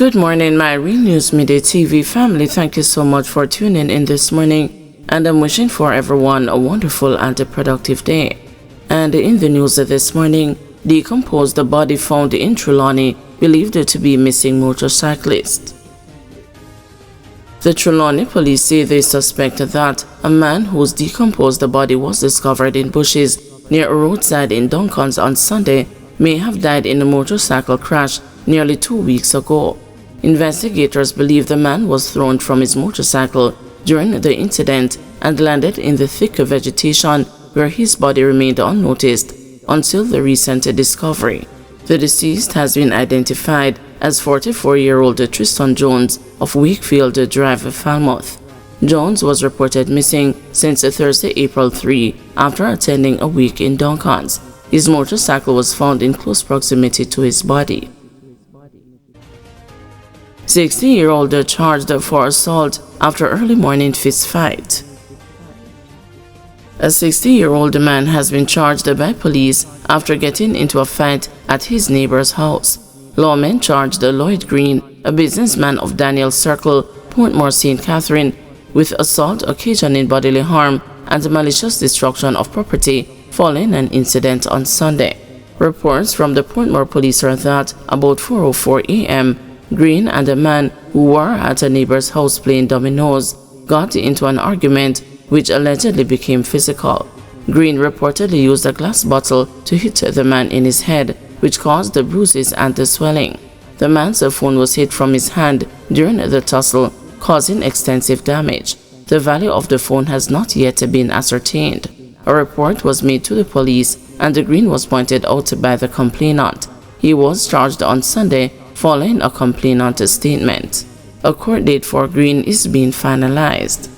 Good morning, my Real News Midday TV family. Thank you so much for tuning in this morning, and I'm wishing for everyone a wonderful and a productive day. And in the news this morning, decomposed body found in Trelawny, believed to be missing motorcyclist. The Trelawny police say they suspect that a man whose decomposed body was discovered in bushes near a roadside in Duncan's on Sunday may have died in a motorcycle crash nearly 2 weeks ago. Investigators believe the man was thrown from his motorcycle during the incident and landed in the thick vegetation where his body remained unnoticed until the recent discovery. The deceased has been identified as 44-year-old Tristan Jones of Wakefield Drive, Falmouth. Jones was reported missing since Thursday, April 3, after attending a week in Duncan's. His motorcycle was found in close proximity to his body. 60-year-old charged for assault after early morning fist fight. A 60-year-old man has been charged by police after getting into a fight at his neighbor's house. Lawmen charged Lloyd Green, a businessman of Daniel Circle, Portmore, St. Catherine, with assault occasioning bodily harm and malicious destruction of property following an incident on Sunday. Reports from the Portmore police are that about 4:04 a.m., Green and a man who were at a neighbor's house playing dominoes got into an argument which allegedly became physical. Green reportedly used a glass bottle to hit the man in his head, which caused the bruises and the swelling. The man's phone was hit from his hand during the tussle, causing extensive damage. The value of the phone has not yet been ascertained. A report was made to the police, and Green was pointed out by the complainant. He was charged on Sunday following a complainant's statement. A court date for Green is being finalized.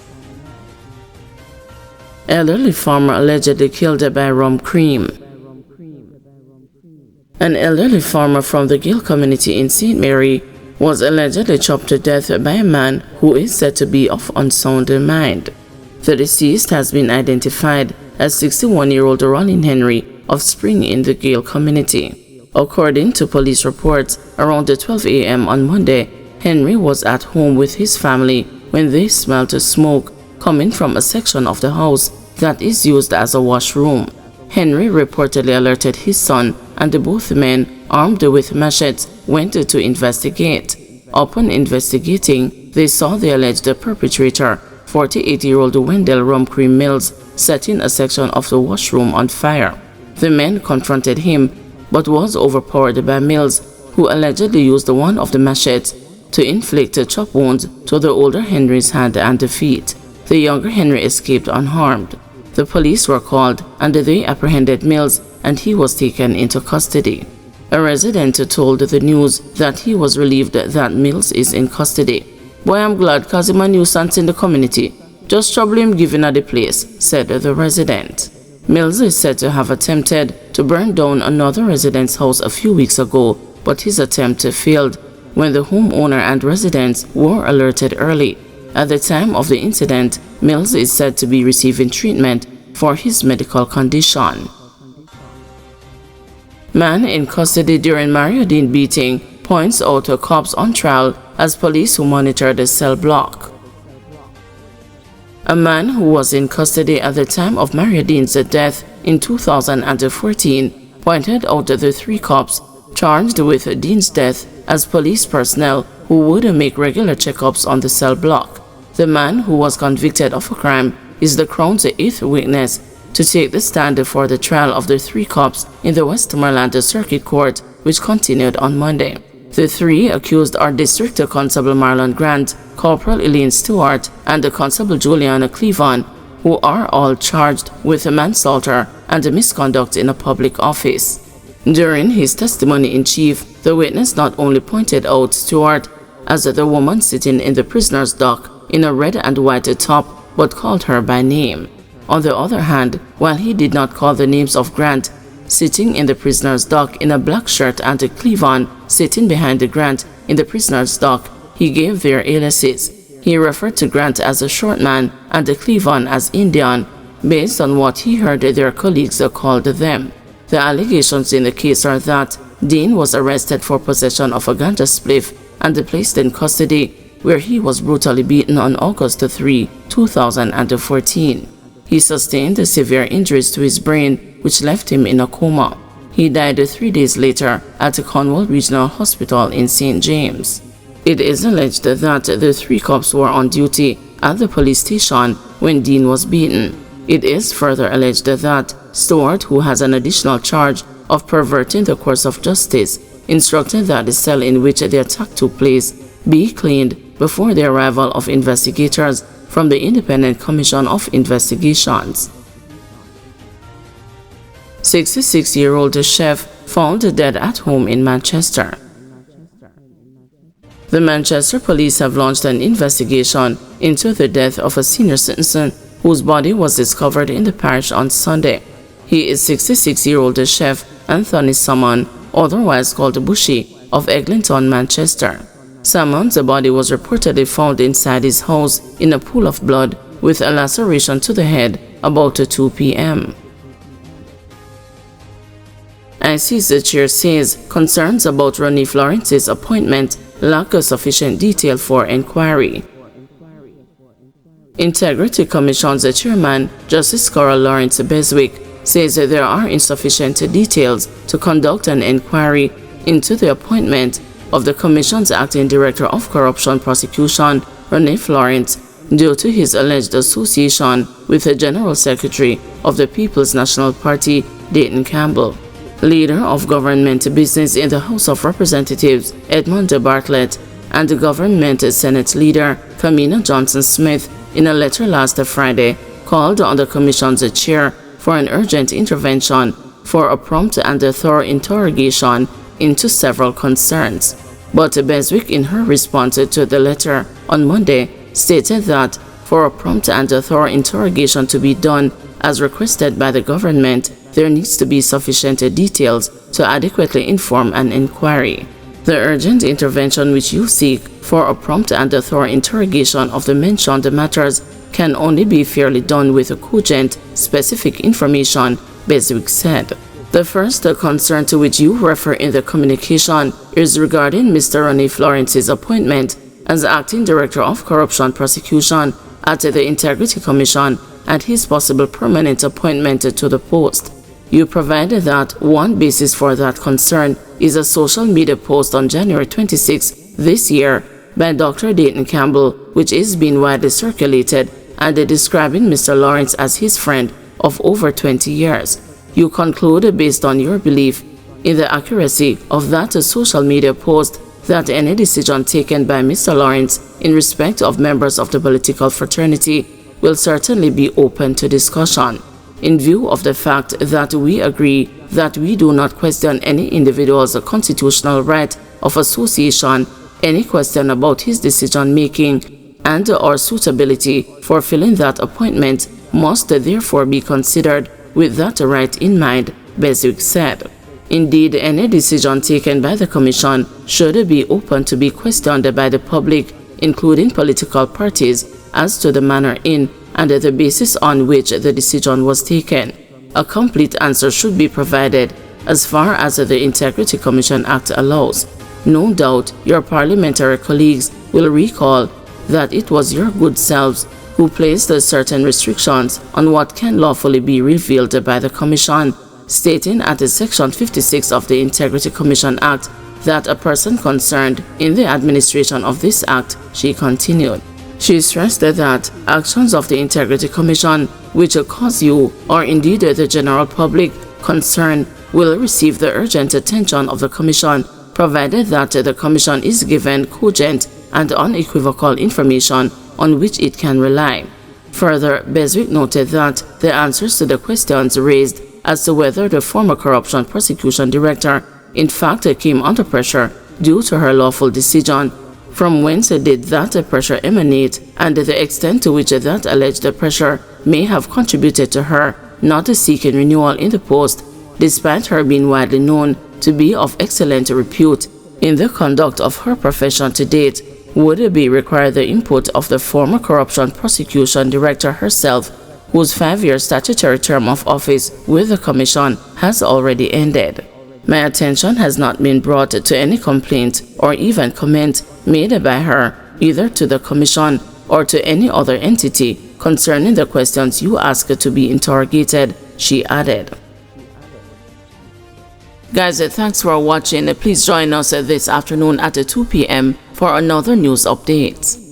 Elderly farmer allegedly killed by rum cream. An elderly farmer from the Gill community in St. Mary was allegedly chopped to death by a man who is said to be of unsound mind. The deceased has been identified as 61-year-old Rollin Henry of Spring in the Gill community. According to police reports, around 12 a.m. on Monday, Henry was at home with his family when they smelled smoke coming from a section of the house that is used as a washroom. Henry reportedly alerted his son, and both men, armed with machetes, went to investigate. Upon investigating, they saw the alleged perpetrator, 48-year-old Wendell Rumcream Mills, setting a section of the washroom on fire. The men confronted him, but was overpowered by Mills, who allegedly used one of the machetes to inflict chop wounds to the older Henry's hand and feet. The younger Henry escaped unharmed. The police were called, and they apprehended Mills, and he was taken into custody. A resident told the news that he was relieved that Mills is in custody. "Boy, I'm glad, cause him a nuisance in the community. Just trouble him giving at the place," said the resident. Mills is said to have attempted to burn down another resident's house a few weeks ago, but his attempt failed when the homeowner and residents were alerted early. At the time of the incident, Mills is said to be receiving treatment for his medical condition. Man in custody during Deane beating points out cops on trial as police who monitor the cell block. A man who was in custody at the time of Deane's death in 2014 pointed out the 3 cops charged with Deane's death as police personnel who would make regular checkups on the cell block. The man who was convicted of a crime is the Crown's 8th witness to take the stand for the trial of the 3 cops in the Westmoreland Circuit Court, which continued on Monday. The 3 accused are District Constable Marlon Grant, Corporal Elaine Stewart, and Constable Juliana Cleavon, who are all charged with manslaughter and misconduct in a public office. During his testimony in chief, the witness not only pointed out Stewart as the woman sitting in the prisoner's dock in a red and white top, but called her by name. On the other hand, while he did not call the names of Grant, sitting in the prisoner's dock in a black shirt, and Cleavon, sitting behind Grant in the prisoner's dock, he gave their aliases. He referred to Grant as a short man and Cleavon as Indian, based on what he heard their colleagues called them. The allegations in the case are that Deane was arrested for possession of a ganja spliff and placed in custody, where he was brutally beaten on August 3, 2014. He sustained severe injuries to his brain, which left him in a coma. He died 3 days later at Cornwall Regional Hospital in St. James. It is alleged that the 3 cops were on duty at the police station when Deane was beaten. It is further alleged that Stewart, who has an additional charge of perverting the course of justice, instructed that the cell in which the attack took place be cleaned before the arrival of investigators from the Independent Commission of Investigations. 66-year-old chef found dead at home in Manchester. The Manchester police have launched an investigation into the death of a senior citizen whose body was discovered in the parish on Sunday. He is 66-year-old chef Anthony Salmon, otherwise called Bushy, of Eglinton, Manchester. Salmon's body was reportedly found inside his house in a pool of blood with a laceration to the head about 2 p.m. IC's chair says concerns about Ronnie Florence's appointment lack sufficient detail for inquiry. Integrity Commission's chairman, Justice Carol Lawrence Beswick, says that there are insufficient details to conduct an inquiry into the appointment of the Commission's acting director of corruption prosecution, Ronnie Florence, due to his alleged association with the General Secretary of the People's National Party, Deane Campbell. Leader of government business in the House of Representatives, Edmund Bartlett, and the government Senate leader, Kamina Johnson-Smith, in a letter last Friday, called on the Commission's chair for an urgent intervention for a prompt and thorough interrogation into several concerns. But Beswick, in her response to the letter on Monday, stated that for a prompt and thorough interrogation to be done as requested by the government, there needs to be sufficient details to adequately inform an inquiry. The urgent intervention which you seek for a prompt and thorough interrogation of the mentioned matters can only be fairly done with cogent, specific information, Beswick said. The first concern to which you refer in the communication is regarding Mr. Ronnie Florence's appointment as acting director of corruption prosecution at the Integrity Commission and his possible permanent appointment to the post. You provided that one basis for that concern is a social media post on January 26 this year by Dr. Deane Campbell, which is being widely circulated and describing Mr. Lawrence as his friend of over 20 years. You conclude, based on your belief in the accuracy of that social media post, that any decision taken by Mr. Lawrence in respect of members of the political fraternity will certainly be open to discussion. In view of the fact that we agree that we do not question any individual's constitutional right of association, any question about his decision-making and or suitability for filling that appointment must therefore be considered with that right in mind, Beswick said. Indeed, any decision taken by the Commission should be open to be questioned by the public, including political parties, as to the manner in and the basis on which the decision was taken. A complete answer should be provided as far as the Integrity Commission Act allows. No doubt your parliamentary colleagues will recall that it was your good selves who placed certain restrictions on what can lawfully be revealed by the Commission, stating at Section 56 of the Integrity Commission Act that a person concerned in the administration of this Act, she continued. She stressed that actions of the Integrity Commission which cause you, or indeed the general public, concern will receive the urgent attention of the Commission, provided that the Commission is given cogent and unequivocal information on which it can rely. Further, Beswick noted that the answers to the questions raised as to whether the former corruption prosecution director in fact came under pressure due to her lawful decision, from whence did that pressure emanate, and the extent to which that alleged pressure may have contributed to her not seeking renewal in the post, despite her being widely known to be of excellent repute in the conduct of her profession to date, would be require the input of the former corruption prosecution director herself, whose 5-year statutory term of office with the Commission has already ended. My attention has not been brought to any complaint or even comment made by her either to the Commission or to any other entity concerning the questions you ask to be interrogated, she added. Guys, thanks for watching. Please join us this afternoon at 2 p.m. for another news update.